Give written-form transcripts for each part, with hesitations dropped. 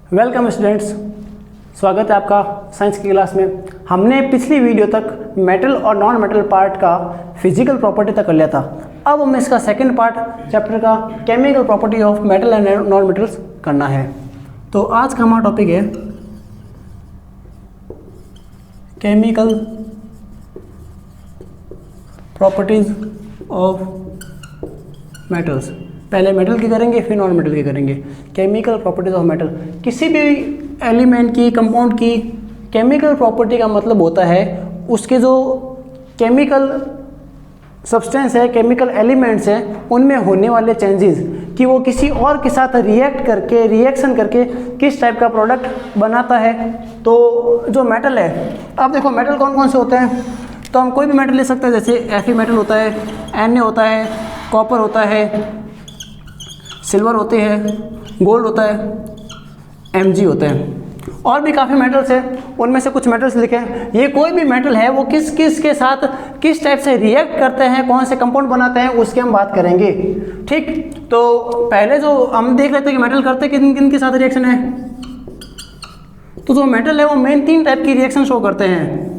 Welcome students, स्वागत है आपका साइंस की क्लास में। हमने पिछली वीडियो तक मेटल और नॉन मेटल पार्ट का फिजिकल प्रॉपर्टी तक कर लिया था। अब हमें इसका सेकंड पार्ट चैप्टर का chemical property of metal and non metals करना है। तो आज का हमारा टॉपिक है केमिकल प्रॉपर्टीज ऑफ मेटल्स। पहले मेटल की करेंगे, फिर नॉन मेटल की करेंगे। केमिकल प्रॉपर्टीज ऑफ मेटल, किसी भी एलिमेंट की, कंपाउंड की केमिकल प्रॉपर्टी का मतलब होता है उसके जो केमिकल सब्सटेंस है, केमिकल एलिमेंट्स हैं, उनमें होने वाले चेंजेस, कि वो किसी और के साथ रिएक्शन करके किस टाइप का प्रोडक्ट बनाता है। तो जो मेटल है, अब देखो मेटल कौन कौन से होते हैं। तो हम कोई भी मेटल ले सकते हैं, जैसे Fe मेटल होता है, Na होता है, कॉपर होता है, सिल्वर होते हैं, गोल्ड होता है, Mg होता है, और भी काफ़ी मेटल्स हैं। उनमें से कुछ मेटल्स लिखे हैं। ये कोई भी मेटल है वो किस किस के साथ किस टाइप से रिएक्ट करते हैं, कौन से कंपाउंड बनाते हैं, उसकी हम बात करेंगे। ठीक, तो पहले जो हम देख लेते हैं कि मेटल करते किन किन के साथ रिएक्शन है। तो जो मेटल है वो मेन 3 टाइप की रिएक्शन शो करते हैं।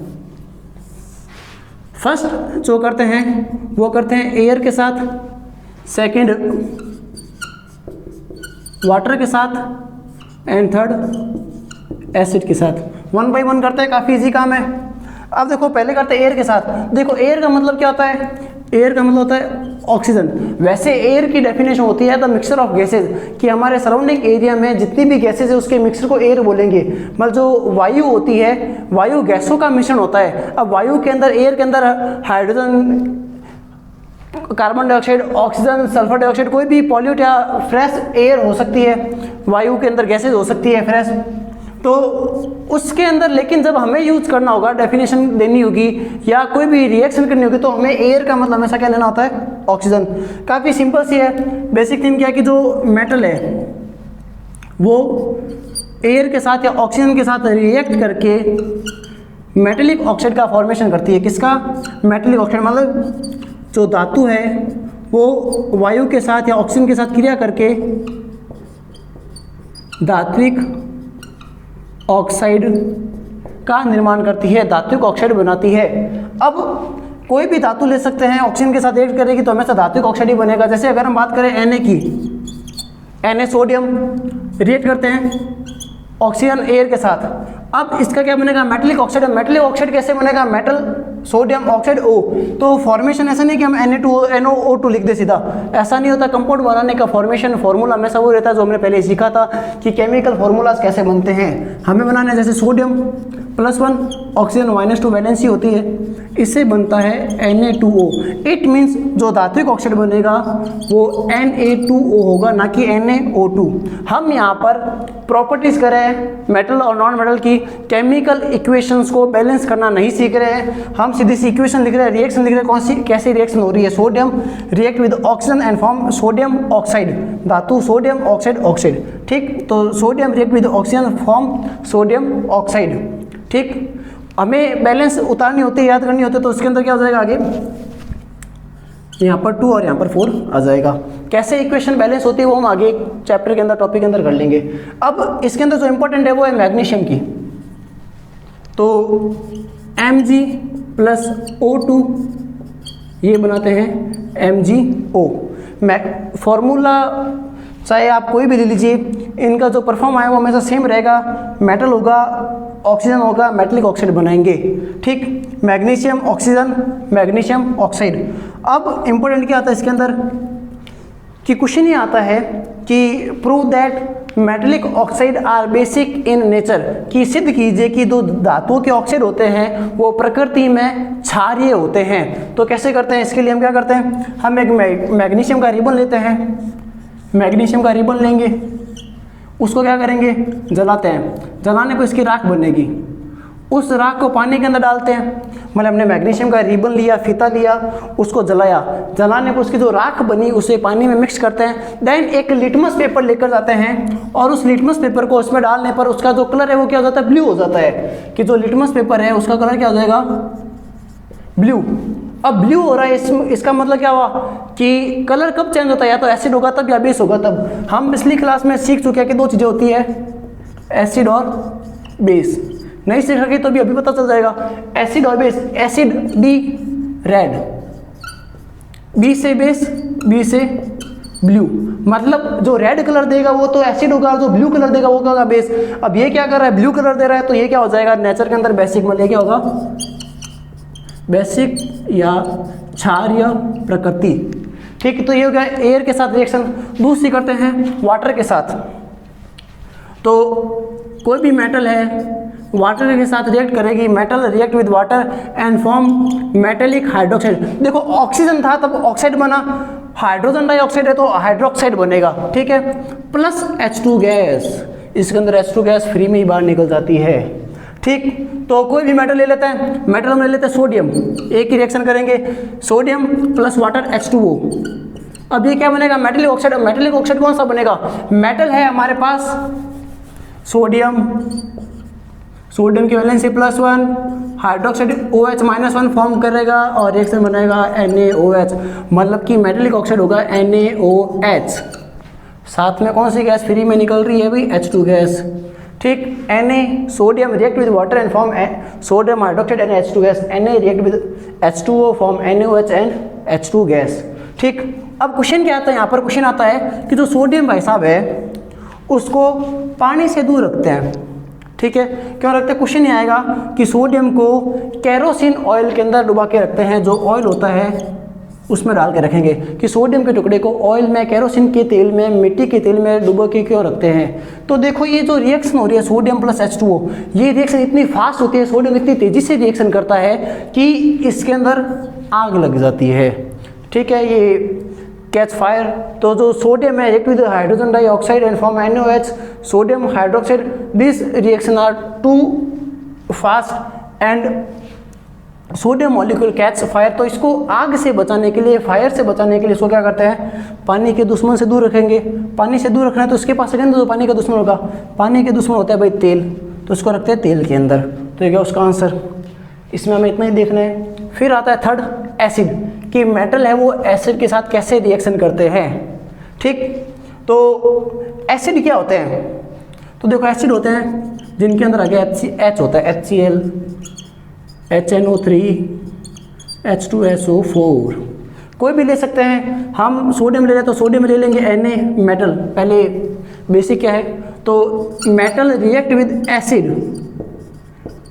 फर्स्ट जो करते हैं वो करते हैं एयर के साथ, सेकंड वाटर के साथ, एंड थर्ड एसिड के साथ। 1 बाय 1 करते हैं, काफ़ी इजी काम है। अब देखो पहले करते हैं एयर के साथ। देखो एयर का मतलब क्या होता है? एयर का मतलब होता है ऑक्सीजन। वैसे एयर की डेफिनेशन होती है द मिक्सचर ऑफ गैसेज, कि हमारे सराउंडिंग एरिया में जितनी भी गैसेज है उसके मिक्सचर को एयर बोलेंगे। मतलब जो वायु होती है, वायु गैसों का मिश्रण होता है। अब वायु के अंदर, एयर के अंदर hydrogen, carbon dioxide, oxygen, sulphur dioxide, कोई भी पॉल्यूट या फ्रेश एयर हो सकती है। वायु के अंदर गैसेज हो सकती है फ्रेश, तो उसके अंदर लेकिन जब हमें यूज करना होगा, डेफिनेशन देनी होगी या कोई भी रिएक्शन करनी होगी, तो हमें एयर का मतलब हमेशा क्या लेना होता है? ऑक्सीजन। काफ़ी सिंपल सी है। बेसिक थिंग क्या है कि जो मेटल है वो एयर के साथ या ऑक्सीजन के साथ रिएक्ट करके मेटेलिक ऑक्साइड का फॉर्मेशन करती है। किसका? Metallic oxide. मतलब जो धातु है वो वायु के साथ या ऑक्सीजन के साथ क्रिया करके धात्विक ऑक्साइड का निर्माण करती है, धात्विक ऑक्साइड बनाती है। अब कोई भी धातु ले सकते हैं, ऑक्सीजन के साथ रिएक्ट करेगी तो हमेशा धात्विक ऑक्साइड ही बनेगा। जैसे अगर हम बात करें Na की, Na सोडियम रिएक्ट करते हैं ऑक्सीजन एयर के साथ। अब इसका क्या बनेगा? Metallic oxide. मेटेलिक ऑक्साइड कैसे बनेगा? Metal sodium oxide O। तो फॉर्मेशन ऐसा नहीं कि हम NaNO2 लिख दे सीधा, ऐसा नहीं होता। कंपाउंड बनाने का फॉर्मेशन फार्मूला हमेशा वो रहता है जो हमने पहले सीखा था कि केमिकल फार्मूलाज कैसे बनते हैं। हमें बनाना है जैसे सोडियम +1 ऑक्सीजन -2 वैलेंसी होती है, इससे बनता है Na2O। इट मीन्स जो धात्विक ऑक्साइड बनेगा वो Na2O होगा, ना कि NaO2। हम यहाँ पर प्रॉपर्टीज करें मेटल और नॉन मेटल की, केमिकल इक्वेशंस को बैलेंस करना नहीं सीख रहे हैं। हम सीधी सी इक्वेशन लिख रहे हैं, रिएक्शन लिख रहे हैं, कौन सी कैसी रिएक्शन हो रही है। Sodium react with oxygen and form sodium oxide, धातु सोडियम ऑक्साइड ऑक्साइड। ठीक, तो sodium react with oxygen form sodium oxide. ठीक, हमें बैलेंस उतारनी होती है, याद करनी होती है। तो उसके अंदर क्या हो जाएगा आगे? यहाँ पर 2 और यहाँ पर 4 आ जाएगा। कैसे इक्वेशन बैलेंस होती है वो हम आगे चैप्टर के अंदर, टॉपिक के अंदर कर लेंगे। अब इसके अंदर जो इंपॉर्टेंट है वो है मैग्नीशियम की। तो Mg+O2 ये बनाते हैं MgO। फॉर्मूला चाहे आप कोई भी ले लीजिए, इनका जो परफॉर्म आया वो हमेशा सेम रहेगा। मेटल होगा, ऑक्सीजन होगा, मेटेलिक ऑक्साइड बनाएंगे। ठीक, मैग्नीशियम ऑक्सीजन, मैग्नीशियम ऑक्साइड। अब इंपॉर्टेंट क्या आता है इसके अंदर कि क्वेश्चन ये आता है कि prove that metallic oxide are basic in nature, कि सिद्ध कीजिए कि जो धातुओं के ऑक्साइड होते हैं वो प्रकृति में क्षारीय होते हैं। तो कैसे करते हैं? इसके लिए हम क्या करते हैं, हम एक मैग्नीशियम का रिबन लेते हैं। मैग्नीशियम का रिबन लेंगे, उसको क्या करेंगे? जलाते हैं। जलाने पर इसकी राख बनेगी। उस राख को पानी के अंदर डालते हैं। मतलब हमने मैग्नीशियम का रिबन लिया, फीता लिया, उसको जलाया। जलाने पर उसकी जो राख बनी उसे पानी में मिक्स करते हैं। देन एक लिटमस पेपर लेकर जाते हैं और उस लिटमस पेपर को उसमें डालने पर उसका जो कलर है वो क्या हो जाता है? ब्लू हो जाता है। कि जो लिटमस पेपर है उसका कलर क्या हो जाएगा? ब्लू। अब ब्लू हो रहा है, इसका मतलब क्या हुआ कि कलर कब चेंज होता है? या तो एसिड होगा तब या बेस होगा तब। हम पिछली क्लास में सीख चुके हैं कि 2 चीज़ें होती है, एसिड और बेस। नहीं सीख रखी तो भी अभी पता चल जाएगा। एसिड और base, acid D red, B से बेस, बी से ब्लू, मतलब जो रेड कलर देगा वो तो एसिड होगा और जो ब्लू कलर देगा वो क्या होगा बेस। अब ये क्या कर रहा है, ब्लू कलर दे रहा है तो ये क्या हो जाएगा नेचर के अंदर बेसिक, मतलब ये क्या होगा बेसिक या क्षार या प्रकृति। ठीक, तो ये हो गया एयर के साथ रिएक्शन। दूसरी करते हैं वाटर के साथ। तो कोई भी मेटल है वाटर के साथ रिएक्ट करेगी, metal react with water and form metallic hydroxide. देखो ऑक्सीजन था तब ऑक्साइड बना, हाइड्रोजन डाइऑक्साइड है तो हाइड्रोक्साइड बनेगा, ठीक है, प्लस H2 गैस, इसके अंदर H2 गैस फ्री में ही बाहर निकल जाती है। ठीक, तो कोई भी मेटल ले लेते हैं, मेटल हम ले लेते हैं सोडियम, एक ही रिएक्शन करेंगे, सोडियम प्लस वाटर H2O। अब ये क्या बनेगा मेटेलिक ऑक्साइड। मेटेलिक ऑक्साइड कौन सा बनेगा, मेटल है हमारे पास सोडियम, सोडियम की वैलेंसी +1, हाइड्रोक्साइड OH -1 फॉर्म करेगा और रिएक्शन बनेगा NaOH, मतलब कि मेटेलिक ऑक्साइड होगा NaOH। साथ में कौन सी गैस फ्री में निकल रही है भाई, H2 गैस। ठीक, Na sodium react with water and form sodium hydroxide and H2 gas, Na react with H2O form NaOH and H2 gas. ठीक, अब क्वेश्चन क्या आता है, यहाँ पर क्वेश्चन आता है कि जो सोडियम भाई साहब है उसको पानी से दूर रखते हैं। ठीक है, क्यों रखते हैं, क्वेश्चन ये आएगा कि सोडियम को केरोसिन ऑयल के अंदर डुबा के रखते हैं, जो ऑयल होता है उसमें डाल के रखेंगे कि सोडियम के टुकड़े को ऑयल में, केरोसिन के तेल में, मिट्टी के तेल में डुबो के क्यों रखते हैं। तो देखो ये जो रिएक्शन हो रही है सोडियम प्लस H2O, ये रिएक्शन इतनी फास्ट होती है, सोडियम इतनी तेजी से रिएक्शन करता है कि इसके अंदर आग लग जाती है। ठीक है, ये कैच फायर। तो जो सोडियम है react with hydrogen dioxide and form NaOH, sodium hydroxide, this reaction are too fast and sodium molecule catch fire. तो इसको आग से बचाने के लिए, फायर से बचाने के लिए इसको क्या करते हैं, पानी के दुश्मन से दूर रखेंगे। पानी से दूर रखना है तो उसके पास सेकेंड जो पानी का दुश्मन होगा, पानी के दुश्मन होता है भाई तेल, तो इसको रखते हैं तेल के अंदर। तो ये क्या उसका आंसर, इसमें हमें इतना ही देखना है। फिर आता है थर्ड एसिड, कि मेटल है वो एसिड के साथ कैसे रिएक्शन करते हैं। ठीक, तो एसिड क्या होते हैं, तो देखो एसिड होते हैं जिनके अंदर आगे H होता है, HCl, HNO3, H2SO4, कोई भी ले सकते हैं। हम सोडियम ले रहे हैं तो सोडियम ले लेंगे Na मेटल, पहले बेसिक क्या है, तो metal react with acid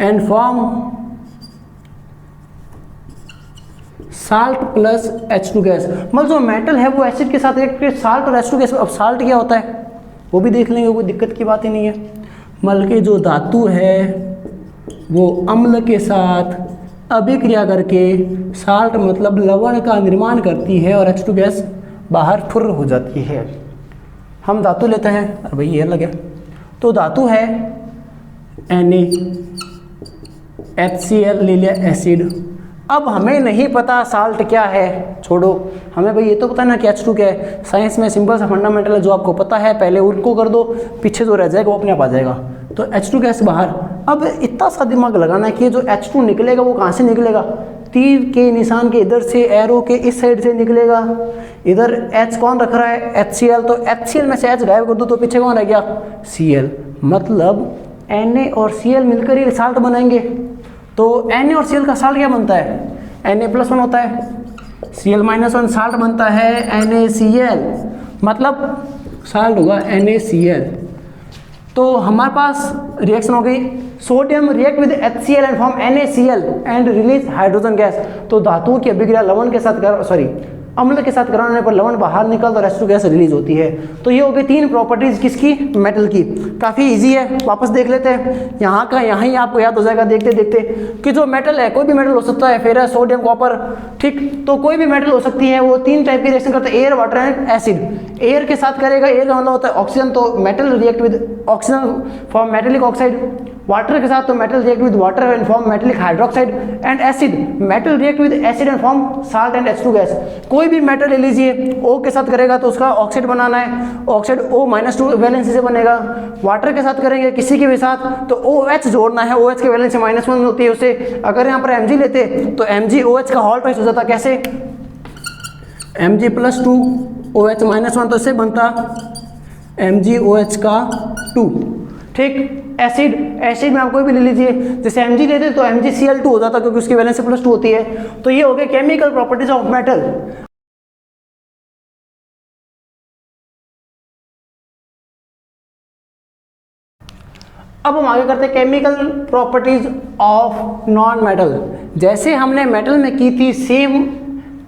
and form salt plus H2 gas. मतलब जो मेटल है वो एसिड के साथ रिएक्ट करके साल्ट और H2 गैस। अब साल्ट क्या होता है वो भी देख लेंगे, कोई दिक्कत की बात ही नहीं है। मतलब कि जो धातु है वो अम्ल के साथ अभिक्रिया करके साल्ट मतलब लवण का निर्माण करती है और H2 गैस बाहर फुर्र हो जाती है। हम धातु लेते हैं, अरे भाई ये अलग है, तो धातु है Na, HCl ले लिया एसिड। अब हमें नहीं पता साल्ट क्या है, छोड़ो, हमें भाई ये तो पता है ना कि H2 क्या है। साइंस में सिंपल सा फंडामेंटल है, जो आपको पता है पहले उनको कर दो, पीछे जो रह जाएगा वो अपने आप आ जाएगा। तो H2 गैस बाहर। अब इतना सा दिमाग लगाना है कि जो H2 निकलेगा वो कहाँ से निकलेगा, तीर के निशान के इधर से, एरो के इस साइड से निकलेगा। इधर H कौन रख रहा है, HCl, तो HCl में से H गायब कर दो तो पीछे कौन रह गया, Cl। मतलब Na और Cl मिलकर ही साल्ट बनाएंगे। तो Na और Cl का साल्ट क्या बनता है, Na+1 होता है, Cl-1 साल्ट बनता है NaCl, मतलब साल्ट होगा NaCl। तो हमारे पास रिएक्शन हो गई, sodium react with HCl and form NaCl and release hydrogen gas. तो धातुओं की अभिक्रिया लवण के साथ अम्ल के साथ कराने पर लवण बाहर निकलता और H2 गैस रिलीज होती है। तो ये हो गई 3 प्रॉपर्टीज किसकी, मेटल की। काफ़ी इजी है, वापस देख लेते हैं। यहाँ का यहाँ ही आपको याद हो जाएगा देखते देखते कि जो मेटल है, कोई भी मेटल हो सकता है, फेरस, सोडियम, कॉपर। ठीक, तो कोई भी मेटल हो सकती है, वो 3 टाइप की रिएक्शन करते हैं, air, water and acid. Air के साथ करेगा, एयर का मतलब होता है ऑक्सीजन, तो metal react with oxygen form metallic oxide. Water के साथ तो metal react with water and form metallic hydroxide. And acid, metal react with acid and form salt and H2 gas. कोई भी मेटल ले लीजिए, O के साथ करेगा तो उसका ऑक्साइड बनाना है, ऑक्साइड O-2 वैलेंसी से बनेगा। वाटर के साथ करेंगे किसी के भी साथ तो OH जोड़ना है, OH की वैलेंसी -1 होती है उससे। अगर यहाँ पर Mg लेते तो MgOH का हॉल ट्वाइस हो जाता, कैसे, Mg+2 OH -1, तो इससे बनता MgOH का 2। ठीक। एसिड में आप कोई भी ले लीजिए, जैसे Mg लेते तो MgCl2 हो जाता क्योंकि उसकी वैलेंसी +2 होती है। तो ये हो गए केमिकल प्रॉपर्टीज ऑफ मेटल। अब हम आगे करते हैं chemical properties of non metal. जैसे हमने मेटल में की थी सेम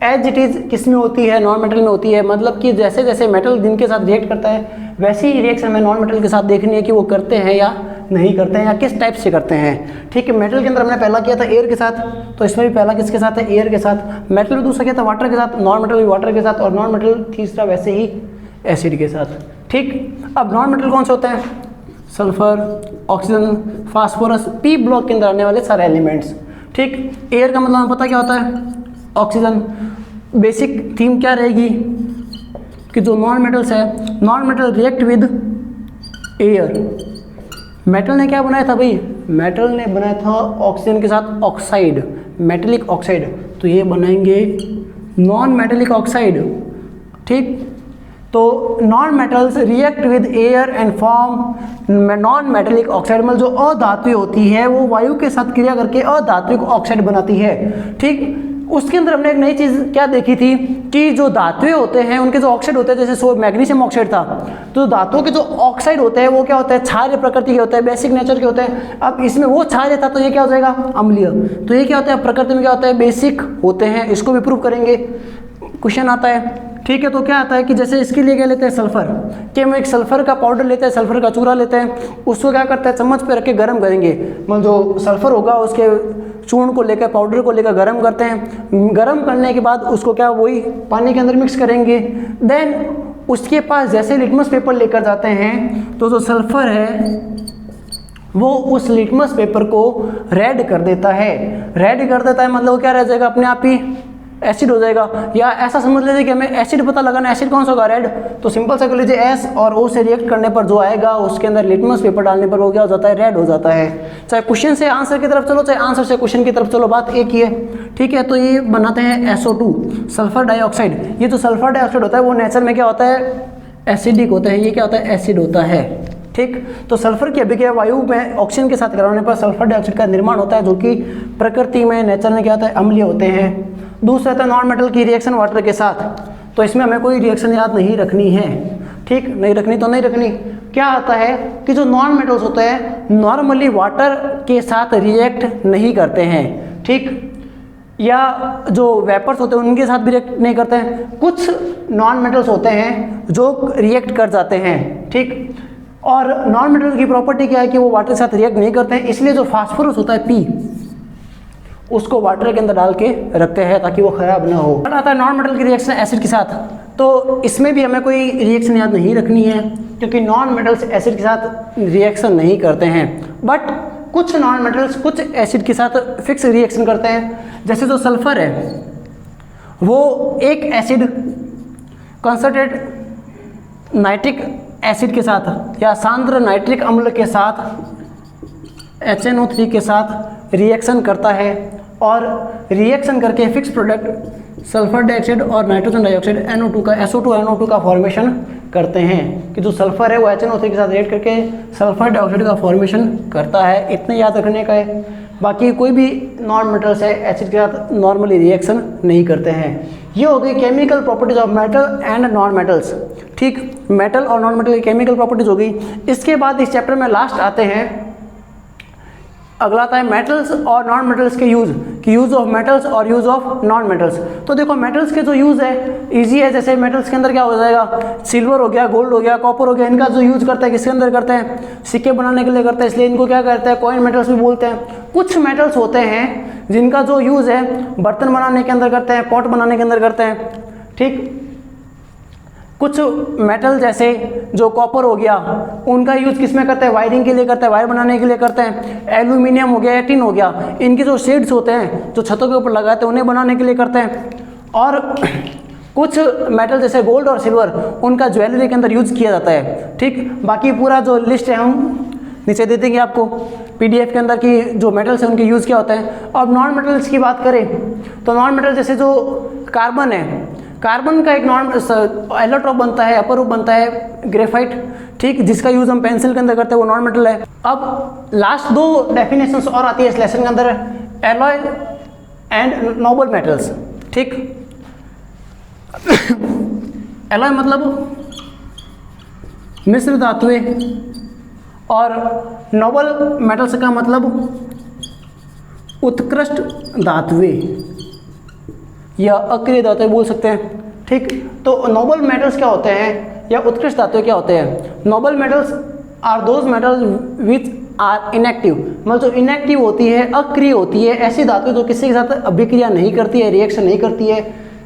एज इट इज किस में होती है, नॉन मेटल में होती है। मतलब कि जैसे जैसे मेटल दिन के साथ रिएक्ट करता है वैसे ही रिएक्शन में नॉन मेटल के साथ देखनी है कि वो करते हैं या नहीं करते हैं या किस टाइप से करते हैं। ठीक है, मेटल के अंदर हमने पहला किया था एयर के साथ, तो इसमें भी पहला किसके साथ है, एयर के साथ। मेटल में दूसरा किया था वाटर के साथ, नॉन मेटल भी वाटर के साथ, और नॉन मेटल तीसरा वैसे ही एसिड के साथ। ठीक, अब नॉन मेटल कौन से होते हैं, sulphur, oxygen, phosphorus, P block के अंदर आने वाले सारे एलिमेंट्स। ठीक, एयर का मतलब हमें पता क्या होता है, ऑक्सीजन। बेसिक थीम क्या रहेगी कि जो नॉन मेटल्स है, non metal react with air. Metal ने क्या बनाया था भाई, मेटल ने बनाया था ऑक्सीजन के साथ ऑक्साइड, मेटेलिक ऑक्साइड, तो ये बनाएंगे नॉन मेटेलिक ऑक्साइड। ठीक, तो non metals react with air and form non metallic oxide. मतलब जो अधात्विक होती है वो वायु के साथ क्रिया करके अधात्विक ऑक्साइड बनाती है। ठीक, उसके अंदर हमने एक नई चीज़ क्या देखी थी कि जो धातुएं होते हैं उनके जो ऑक्साइड होते हैं, जैसे मैग्नीशियम ऑक्साइड था, तो धातुओं के जो ऑक्साइड होते हैं वो क्या होता है, क्षारीय प्रकृति के होते हैं, बेसिक नेचर के होते हैं। अब इसमें वो क्षारीय था तो ये क्या हो जाएगा, अम्लीय। तो ये क्या होता है, प्रकृति में क्या होता है, बेसिक होते हैं। इसको भी प्रूव करेंगे, क्वेश्चन आता है। ठीक है, तो क्या आता है कि जैसे इसके लिए क्या लेते हैं, सल्फर, कि हम एक सल्फर का पाउडर लेते हैं, सल्फर का चूरा लेते हैं, उसको क्या करते हैं, चम्मच पे रख के गर्म करेंगे। मतलब जो सल्फर होगा उसके चूर्ण को लेकर, पाउडर को लेकर गर्म करते हैं। गर्म करने के बाद उसको क्या, वही पानी के अंदर मिक्स करेंगे। देन उसके पास जैसे लिटमस पेपर लेकर जाते हैं तो जो सल्फर है वो उस लिटमस पेपर को रेड कर देता है। रेड कर देता है मतलब वो क्या रह जाएगा, अपने आप ही एसिड हो जाएगा। या ऐसा समझ लीजिए कि हमें एसिड पता लगाना, एसिड कौन सा होगा, रेड। तो सिंपल सा कर लीजिए, एस और ओ से रिएक्ट करने पर जो आएगा उसके अंदर लिटमस पेपर डालने पर वो क्या हो जाता है, रेड हो जाता है। चाहे क्वेश्चन से आंसर की तरफ चलो, चाहे आंसर से क्वेश्चन की तरफ चलो, बात एक ही है। ठीक है, तो ये बनाते हैं SO2, सल्फर डाइऑक्साइड। ये जो सल्फर डाइऑक्साइड होता है वो नेचर में क्या होता है, एसिडिक होता है। ये क्या होता है, एसिड होता है। ठीक, तो सल्फर की अभिक्रिया वायु में ऑक्सीजन के साथ कराने पर सल्फर डाइऑक्साइड का निर्माण होता है, जो कि प्रकृति में, नेचर में क्या होता है, अम्लीय होते हैं। दूसरा था नॉन मेटल की रिएक्शन वाटर के साथ, तो इसमें हमें कोई रिएक्शन याद नहीं रखनी है। ठीक, नहीं रखनी तो नहीं रखनी। क्या आता है कि जो नॉन मेटल्स होते हैं नॉर्मली वाटर के साथ रिएक्ट नहीं करते हैं। ठीक, या जो वेपर्स होते हैं उनके साथ भी रिएक्ट नहीं करते हैं। कुछ नॉन मेटल्स होते हैं जो रिएक्ट कर जाते हैं। ठीक, और नॉन मेटल की प्रॉपर्टी क्या है कि वो वाटर के साथ रिएक्ट नहीं करते हैं, इसलिए जो फास्फोरस होता है पी, उसको वाटर के अंदर डाल के रखते हैं ताकि वो खराब ना हो। आता है नॉन मेटल की रिएक्शन एसिड के साथ, तो इसमें भी हमें कोई रिएक्शन याद नहीं रखनी है क्योंकि नॉन मेटल्स एसिड के साथ रिएक्शन नहीं करते हैं। बट कुछ नॉन मेटल्स कुछ एसिड के साथ फिक्स रिएक्शन करते हैं। जैसे जो सल्फर है वो एक एसिड कंसंट्रेट नाइट्रिक एसिड के साथ या सांद्र नाइट्रिक अम्ल के साथ HNO3 के साथ रिएक्शन करता है और रिएक्शन करके फिक्स प्रोडक्ट सल्फर डाइऑक्साइड और नाइट्रोजन डाइऑक्साइड NO2 का SO2 का फॉर्मेशन करते हैं। कि जो सल्फर है वो HNO3 के साथ रिएक्ट करके सल्फर डाइऑक्साइड का फॉर्मेशन करता है। इतने याद रखने का है। बाकी कोई भी नॉन मेटल्स है एसिड के साथ नॉर्मली रिएक्शन नहीं करते हैं। ये हो गई chemical properties of metal and non metals. ठीक, मेटल और नॉन मेटल की केमिकल प्रॉपर्टीज हो गई। इसके बाद इस चैप्टर में लास्ट आते हैं, अगला आता है मेटल्स और नॉन मेटल्स के यूज़, कि यूज़ ऑफ मेटल्स और यूज़ ऑफ नॉन मेटल्स। तो देखो मेटल्स के जो यूज़ है इजी है। जैसे मेटल्स के अंदर क्या हो जाएगा, सिल्वर हो गया, गोल्ड हो गया, कॉपर हो गया, इनका जो यूज़ करते हैं किसके अंदर करते हैं, सिक्के बनाने के लिए करते हैं, इसलिए इनको क्या करते हैं, कॉइन मेटल्स भी बोलते हैं। कुछ मेटल्स होते हैं जिनका जो यूज़ है बर्तन बनाने के अंदर करते हैं, पॉट बनाने के अंदर करते हैं। ठीक, कुछ मेटल जैसे जो कॉपर हो गया उनका यूज़ किस में करते हैं, वायरिंग के लिए करते हैं, वायर बनाने के लिए करते हैं। एल्यूमिनियम हो गया या टिन हो गया, इनके जो शेड्स होते हैं जो छतों के ऊपर लगाते हैं उन्हें बनाने के लिए करते हैं। और कुछ मेटल जैसे गोल्ड और सिल्वर उनका ज्वेलरी के अंदर यूज़ किया जाता है। ठीक, बाकी पूरा जो लिस्ट है हम नीचे दे देंगे आपको PDF के अंदर की जो मेटल्स हैं उनके यूज़ क्या होते हैं। और नॉन मेटल्स की बात करें तो नॉन मेटल जैसे जो कार्बन है, कार्बन का एक नॉन एलोट्रोप बनता है, अपर रूप बनता है ग्रेफाइट, ठीक, जिसका यूज हम पेंसिल के अंदर करते हैं, वो नॉन मेटल है। अब लास्ट दो डेफिनेशंस और आती है इस लेसन के अंदर, एलॉय एंड नोबल मेटल्स, ठीक। एलॉय मतलब मिश्र धातुएं और नोबल मेटल्स का मतलब उत्कृष्ट धातुएं या अक्रिय धातुएं बोल सकते हैं, ठीक। तो नोबल मेटल्स क्या होते हैं या उत्कृष्ट धातुएं क्या होते हैं? Noble metals are those metals which are inactive, मतलब जो इनएक्टिव होती है, अक्रिय होती है, ऐसी धातु जो किसी के साथ अभिक्रिया नहीं करती है, रिएक्शन नहीं करती है।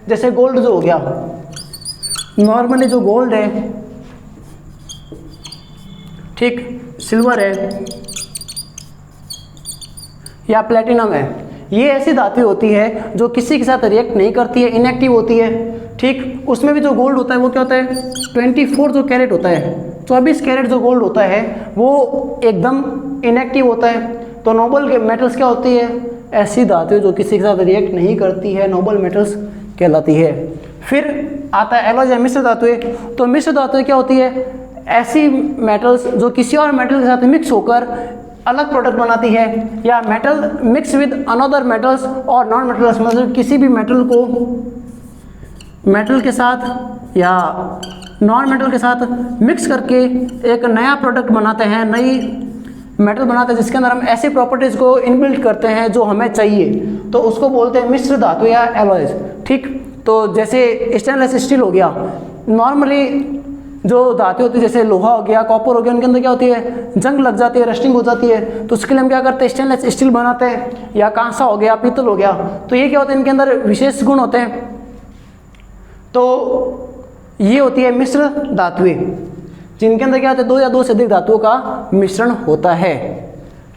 जैसे गोल्ड जो हो गया, नॉर्मली जो गोल्ड है, ठीक, सिल्वर है या प्लेटिनम है, ये ऐसी धातु होती है जो किसी के साथ रिएक्ट नहीं करती है, इनएक्टिव होती है, ठीक। उसमें भी जो गोल्ड होता है वो क्या होता है, 24 जो कैरेट होता है, 24 कैरेट जो गोल्ड होता है वो एकदम इनएक्टिव होता है। तो नोबल के मेटल्स क्या होती है? ऐसी धातु जो किसी के साथ रिएक्ट नहीं करती है, नोबल मेटल्स कहलाती है। फिर आता है एलॉय या मिश्र धातुएं। तो मिश्र धातुएं क्या होती है? ऐसी मेटल्स जो किसी और मेटल के साथ मिक्स होकर अलग प्रोडक्ट बनाती है, या metal mix with another metals और नॉन मेटल्स, मतलब किसी भी मेटल को मेटल के साथ या नॉन मेटल के साथ मिक्स करके एक नया प्रोडक्ट बनाते हैं, नई मेटल बनाते हैं जिसके अंदर हम ऐसी प्रॉपर्टीज़ को इनबिल्ट करते हैं जो हमें चाहिए, तो उसको बोलते हैं मिश्र धातु या एलॉयज, ठीक। तो जैसे स्टेनलेस स्टील हो गया, नॉर्मली जो धातु होती है जैसे लोहा हो गया, कॉपर हो गया, उनके अंदर क्या होती है, जंग लग जाती है, रस्टिंग हो जाती है, तो उसके लिए हम क्या करते हैं, स्टेनलेस स्टील बनाते हैं, या कांसा हो गया, पीतल हो गया। तो ये क्या होता है, इनके अंदर विशेष गुण होते हैं। तो ये होती है मिश्र धातुएं, जिनके अंदर क्या होता है, दो या दो से अधिक धातुओं का मिश्रण होता है,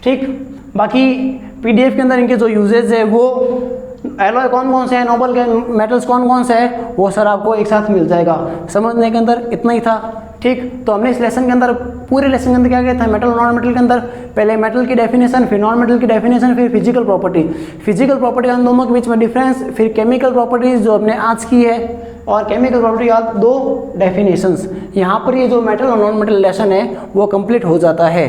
ठीक। बाकी पीडीएफ के अंदर इनके जो यूजेज है, वो एलॉय कौन कौन से हैं, नोबल के मेटल्स कौन कौन से हैं, वो सर आपको एक साथ मिल जाएगा। समझने के अंदर इतना ही था, ठीक। तो हमने इस लेसन के अंदर, पूरे लेसन के अंदर क्या किया था, मेटल और नॉन मेटल के अंदर पहले मेटल की डेफिनेशन, फिर नॉन मेटल की डेफिनेशन, फिर फिजिकल प्रॉपर्टी, फिजिकल प्रॉपर्टी उन दोनों के बीच में डिफरेंस, फिर केमिकल प्रॉपर्टीज जो हमने आज की है, और केमिकल प्रॉपर्टी का दो डेफिनेशंस। यहाँ पर ये जो मेटल और नॉन मेटल लेसन है वो कंप्लीट हो जाता है।